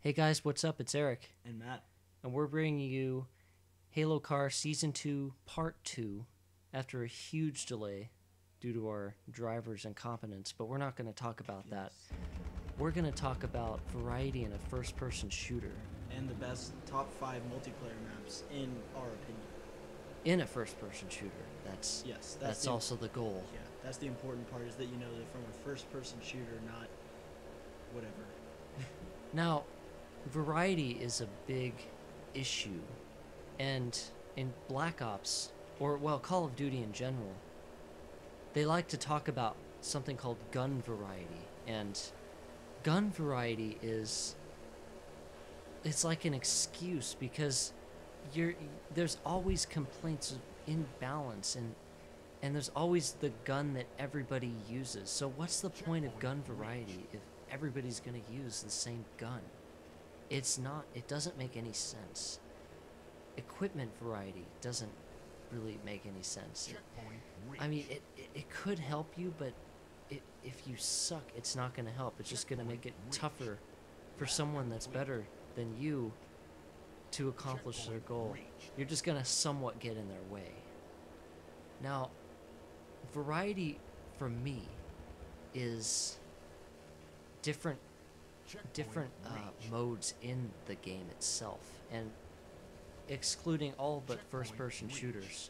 Hey guys, what's up? It's Eric, And Matt. and we're bringing you Halo Car Season 2 Part 2 after a huge delay due to our driver's incompetence, but we're not going to talk about that. Yes. We're going to talk about variety in a first-person shooter. And the best top 5 multiplayer maps in our opinion. In a first-person shooter. That's Yes, that's also the goal. Yeah, that's the important part, is that you know that from a first-person shooter, not whatever. Now, variety is a big issue, and in Black Ops, or well, Call of Duty in general, they like to talk about something called gun variety, and gun variety is it's like an excuse because there's always complaints of imbalance, and there's always the gun that everybody uses. So what's the point of gun variety if everybody's going to use the same gun? It doesn't make any sense. Equipment variety doesn't really make any sense. I mean, it could help you, but if you suck, it's not going to help. It's just going to make it tougher for someone that's better than you to accomplish their goal. You're just going to somewhat get in their way. Now, variety for me is different modes in the game itself, and excluding all but first-person shooters.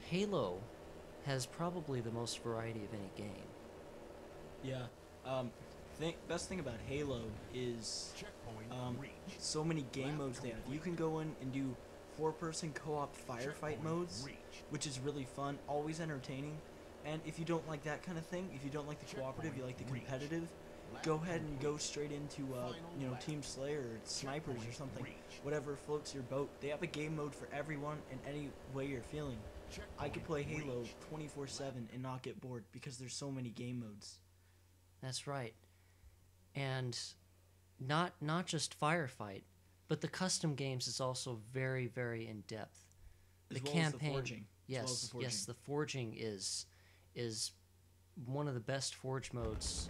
Halo has probably the most variety of any game. Yeah. Best thing about Halo is so many game modes they have. You can go in and do 4-person co-op firefight modes, which is really fun, always entertaining. And if you don't like that kind of thing, if you don't like the cooperative, you like the competitive, go ahead and go straight into Team Slayer or snipers or something, whatever floats your boat. They have a game mode for everyone and any way you're feeling. I could play Halo 24/7 and not get bored because there's so many game modes. That's right. And not just firefight, but the custom games is also very, very in depth. As The well campaign, as the forging. yes, the forging is one of the best forge modes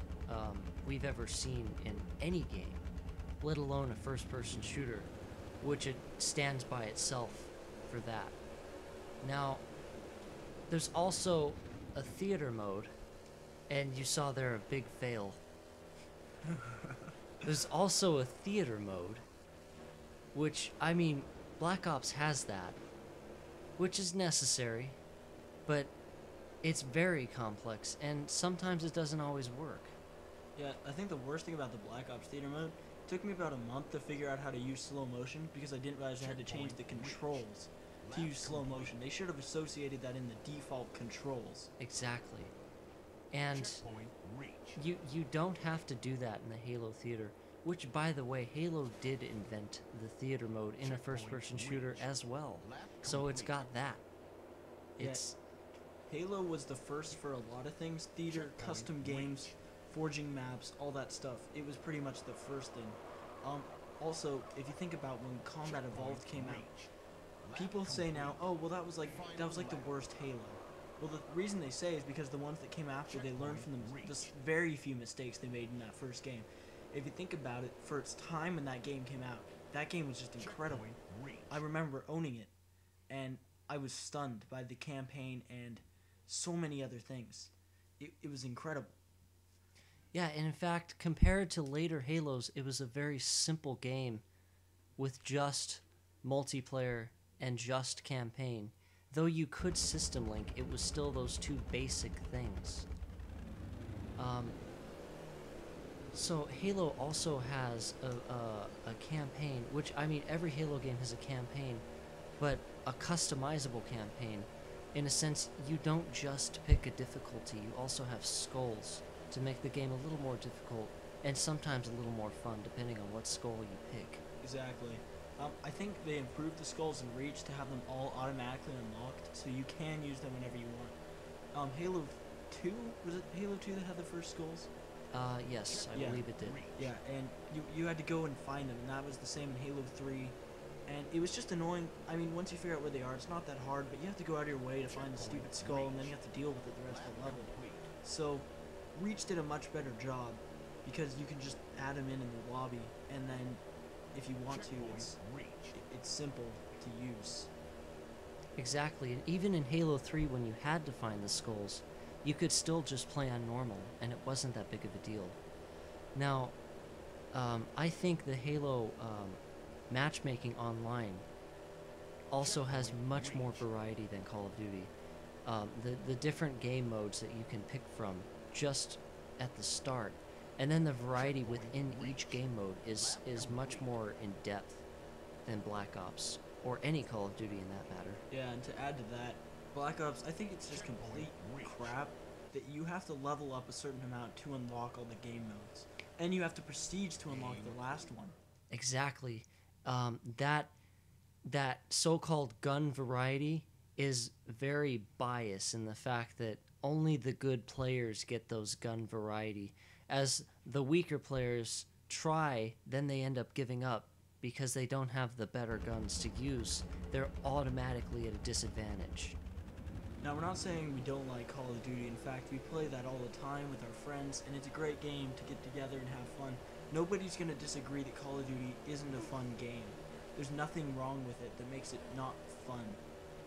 we've ever seen in any game, let alone a first-person shooter, which it stands by itself for that. Now, there's also a theater mode, and you saw there a big fail. There's also a theater mode, which, I mean, Black Ops has that, which is necessary, but it's very complex, and sometimes it doesn't always work. Yeah, I think the worst thing about the Black Ops theater mode, it took me about a month to figure out how to use slow motion because I didn't realize I had to change the controls to use slow motion. They should have associated that in the default controls. Exactly. And you don't have to do that in the Halo theater, which, by the way, Halo did invent the theater mode in a first-person shooter as well. So it's got that. It's Halo was the first for a lot of things: theater, custom games, forging maps, all that stuff. It was pretty much the first thing. Also, if you think about when Combat Evolved came out, people say now, oh well, that was like the worst Halo. Well, the reason they say is because the ones that came after, they learned from the very few mistakes they made in that first game. If you think about it, for its time when that game came out, that game was just incredible. I remember owning it, and I was stunned by the campaign and so many other things. It was incredible. Yeah, and in fact, compared to later Halos, it was a very simple game with just multiplayer and just campaign. Though you could system link, it was still those two basic things. So Halo also has a campaign, which, I mean, every Halo game has a campaign, but a customizable campaign. In a sense, you don't just pick a difficulty, you also have skulls to make the game a little more difficult, and sometimes a little more fun, depending on what skull you pick. Exactly. I think they improved the skulls in Reach to have them all automatically unlocked, so you can use them whenever you want. Halo 2, was it Halo 2 that had the first skulls? Yes, I Yeah. believe it did. Yeah, and you had to go and find them, and that was the same in Halo 3. And it was just annoying. I mean, once you figure out where they are, it's not that hard, but you have to go out of your way to find the stupid skull, and then you have to deal with it the rest of the level. So, Reach did a much better job. because you can just add them in the lobby, and then if you want to, it's simple to use. Exactly, and even in Halo 3 when you had to find the skulls, you could still just play on normal, and it wasn't that big of a deal. Now, I think the Halo matchmaking online also has much more variety than Call of Duty. The different game modes that you can pick from just at the start, and then the variety within each game mode is much more in depth than Black Ops or any Call of Duty in that matter. Yeah, and to add to that, Black Ops, I think it's just complete crap that you have to level up a certain amount to unlock all the game modes, and you have to prestige to unlock the last one. Exactly. That so-called gun variety is very biased in the fact that only the good players get those gun variety. As the weaker players try, then they end up giving up because they don't have the better guns to use. They're automatically at a disadvantage. Now, we're not saying we don't like Call of Duty. In fact, we play that all the time with our friends, and it's a great game to get together and have fun. Nobody's going to disagree that Call of Duty isn't a fun game. There's nothing wrong with it that makes it not fun.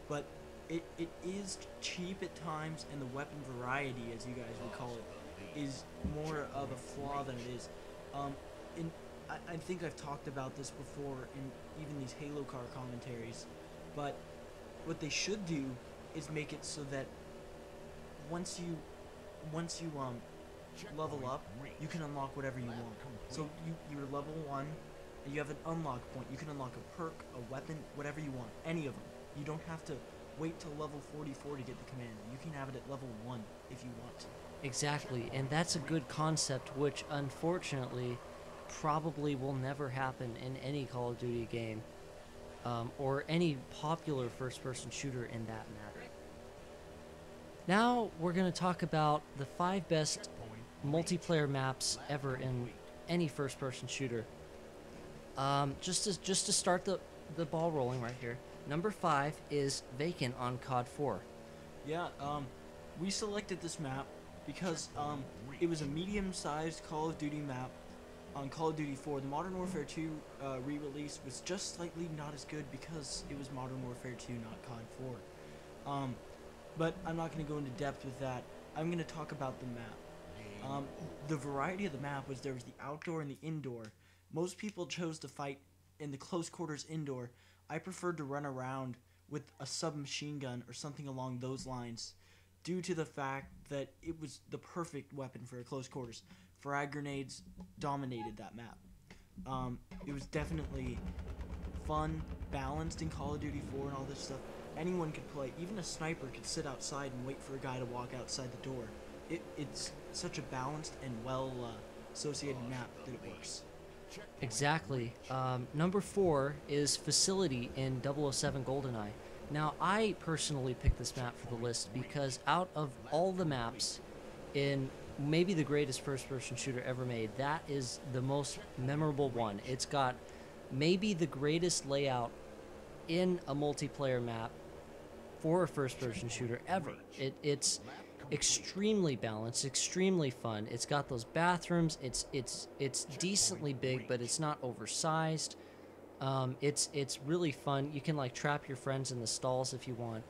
But it is cheap at times, and the weapon variety, as you guys would call it, is more of a flaw than it is. I think I've talked about this before in even these Halo car commentaries, but what they should do is make it so that once you level up, you can unlock whatever you want. So you're level 1, and you have an unlock point. You can unlock a perk, a weapon, whatever you want, any of them. You don't have to wait till level 44 to get the commander. You can have it at level 1 if you want to. Exactly, and that's a good concept, which unfortunately probably will never happen in any Call of Duty game, or any popular first-person shooter in that matter. Now we're going to talk about the 5 best multiplayer maps ever in any first-person shooter. Just to start the ball rolling right here, number 5 is Vacant on COD 4. Yeah, we selected this map because it was a medium-sized Call of Duty map on Call of Duty 4. The Modern Warfare 2 re-release was just slightly not as good because it was Modern Warfare 2, not COD 4. But I'm not going to go into depth with that. I'm going to talk about the map. The variety of the map was there was the outdoor and the indoor. Most people chose to fight in the close quarters indoor. I preferred to run around with a submachine gun or something along those lines due to the fact that it was the perfect weapon for close quarters. Frag grenades dominated that map. It was definitely fun, balanced in Call of Duty 4 and all this stuff. Anyone could play. Even a sniper could sit outside and wait for a guy to walk outside the door. It's such a balanced and well associated map that it works. Exactly. Number 4 is Facility in 007 GoldenEye. Now, I personally picked this map for the list because out of all the maps in maybe the greatest first-person shooter ever made, that is the most memorable one. It's got maybe the greatest layout in a multiplayer map for a first-person shooter ever. It's extremely balanced, extremely fun. It's got those bathrooms. It's decently big, but it's not oversized. It's really fun. You can like trap your friends in the stalls if you want.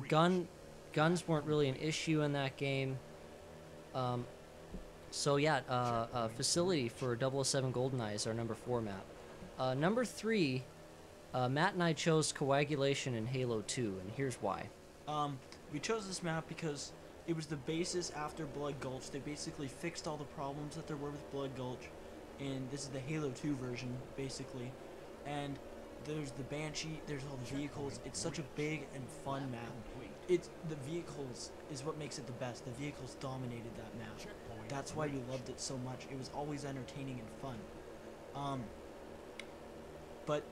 Guns weren't really an issue in that game. So yeah, Facility for 007 GoldenEye is our number 4 map. Number 3, Matt and I chose Coagulation in Halo 2, and here's why. We chose this map because it was the basis after Blood Gulch. They basically fixed all the problems that there were with Blood Gulch, and this is the Halo 2 version, basically. And there's the Banshee, there's all the vehicles. It's such a big and fun map. The vehicles is what makes it the best. The vehicles dominated that map. That's why we loved it so much. It was always entertaining and fun. But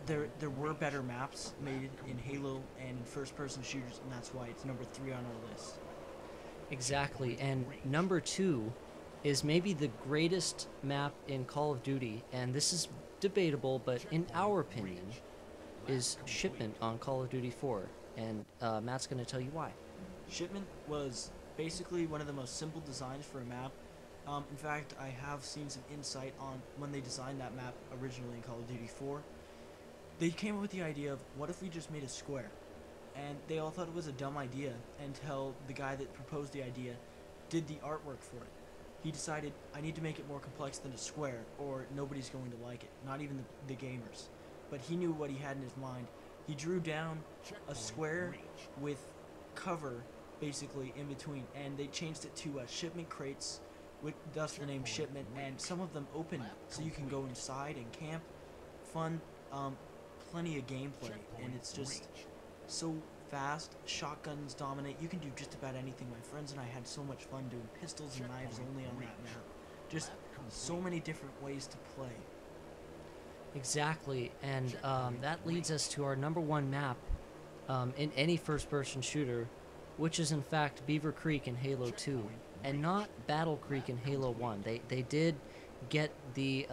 there were better maps made in Halo and in first-person shooters, and that's why it's number 3 on our list. Exactly, and number 2 is maybe the greatest map in Call of Duty, and this is debatable, but in our opinion, is Shipment on Call of Duty 4, and Matt's going to tell you why. Shipment was basically one of the most simple designs for a map. In fact, I have seen some insight on when they designed that map originally in Call of Duty 4. They came up with the idea of, what if we just made a square? And they all thought it was a dumb idea until the guy that proposed the idea did the artwork for it. He decided, I need to make it more complex than a square, or nobody's going to like it, not even the gamers. But he knew what he had in his mind. He drew down a square with cover, basically, in between, and they changed it to shipment crates, with thus the name shipment, and some of them open so you can go inside and camp. Fun, plenty of gameplay, and it's just so fast. Shotguns dominate. You can do just about anything. My friends and I had so much fun doing pistols and knives only on that map. Just so many different ways to play. Exactly, and that leads us to our number one map in any first-person shooter, which is in fact Beaver Creek in Halo 2, and not Battle Creek in Halo 1. They did get the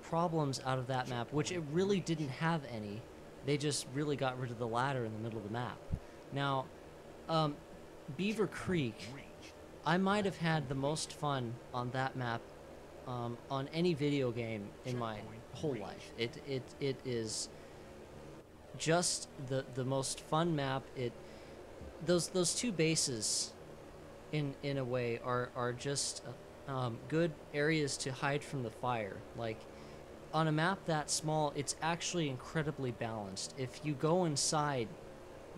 problems out of that map, which it really didn't have any. They just really got rid of the ladder in the middle of the map. Now, Beaver Creek, I might have had the most fun on that map on any video game in my whole life. It is just the most fun map. Those two bases, in a way, are just good areas to hide from the fire. Like, on a map that small, it's actually incredibly balanced. If you go inside,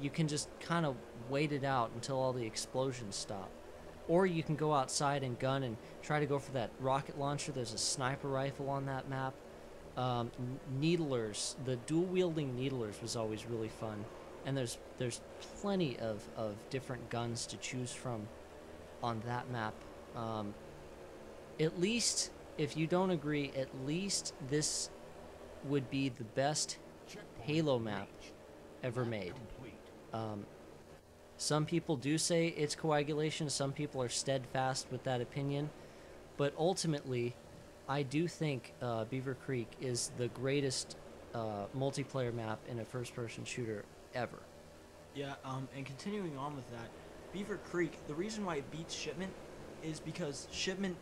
you can just kind of wait it out until all the explosions stop. Or you can go outside and gun and try to go for that rocket launcher. There's a sniper rifle on that map. Needlers, the dual-wielding needlers was always really fun. And there's plenty of different guns to choose from on that map. At least, if you don't agree, at least this would be the best Halo map ever made. Some people do say it's coagulation, some people are steadfast with that opinion, but ultimately, I do think Beaver Creek is the greatest multiplayer map in a first-person shooter ever. Yeah, and continuing on with that, Beaver Creek, the reason why it beats Shipment is because Shipment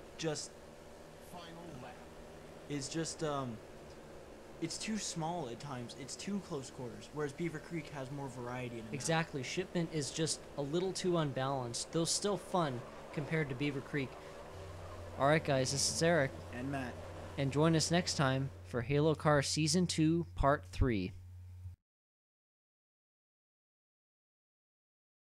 it's too small at times. It's too close quarters, whereas Beaver Creek has more variety in it. Exactly. Shipment is just a little too unbalanced, though still fun compared to Beaver Creek. Alright guys, this is Eric. And Matt. And join us next time for Halo Car Season 2, Part 3.